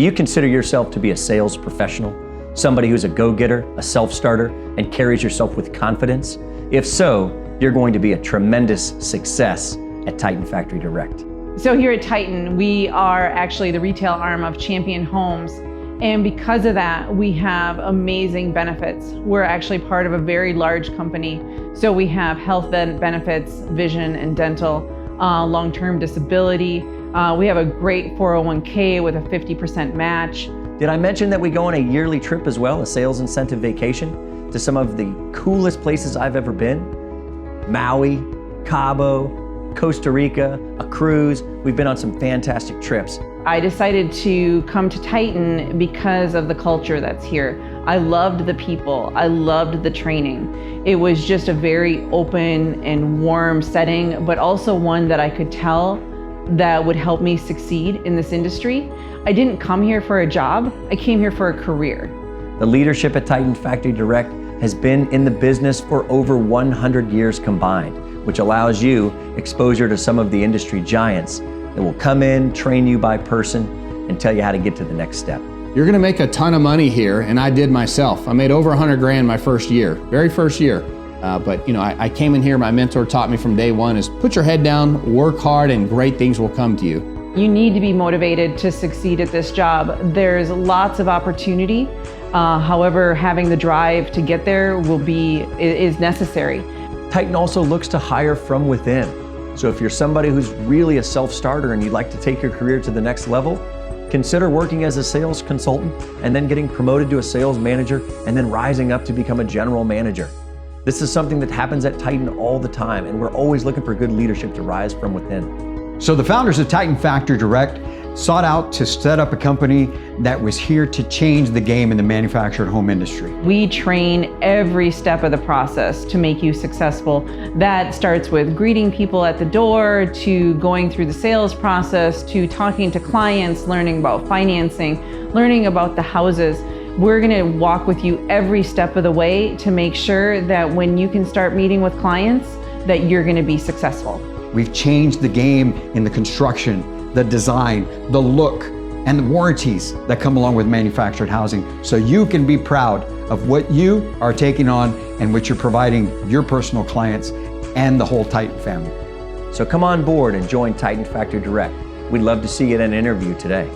Do you consider yourself to be a sales professional? Somebody who's a go-getter, a self-starter, and carries yourself with confidence? If so, you're going to be a tremendous success at Titan Factory Direct. So here at Titan, we are actually the retail arm of Champion Homes. And because of that, we have amazing benefits. We're actually part of a very large company. So we have health benefits, vision and dental, long-term disability. We have a great 401k with a 50% match. Did I mention that we go on a yearly trip as well, a sales incentive vacation, to some of the coolest places I've ever been? Maui, Cabo, Costa Rica, a cruise. We've been on some fantastic trips. I decided to come to Titan because of the culture that's here. I loved the people. I loved the training. It was just a very open and warm setting, but also one that I could tell that would help me succeed in this industry. I didn't come here for a job. I came here for a career. The leadership at Titan Factory Direct has been in the business for over 100 years combined, which allows you exposure to some of the industry giants that will come in, train you by person, and tell you how to get to the next step. You're gonna make a ton of money here, and I did myself. I made over 100 grand my first year, very first year. But I came in here, my mentor taught me from day one is put your head down, work hard, and great things will come to you. You need to be motivated to succeed at this job. There's lots of opportunity. However, having the drive to get there is necessary. Titan also looks to hire from within. So if you're somebody who's really a self-starter and you'd like to take your career to the next level, consider working as a sales consultant and then getting promoted to a sales manager and then rising up to become a general manager. This is something that happens at Titan all the time, and we're always looking for good leadership to rise from within. So the founders of Titan Factory Direct sought out to set up a company that was here to change the game in the manufactured home industry. We train every step of the process to make you successful. That starts with greeting people at the door, to going through the sales process, to talking to clients, learning about financing, learning about the houses. We're gonna walk with you every step of the way to make sure that when you can start meeting with clients, that you're gonna be successful. We've changed the game in the construction, the design, the look, and the warranties that come along with manufactured housing, so you can be proud of what you are taking on and what you're providing your personal clients and the whole Titan family. So come on board and join Titan Factory Direct. We'd love to see you in an interview today.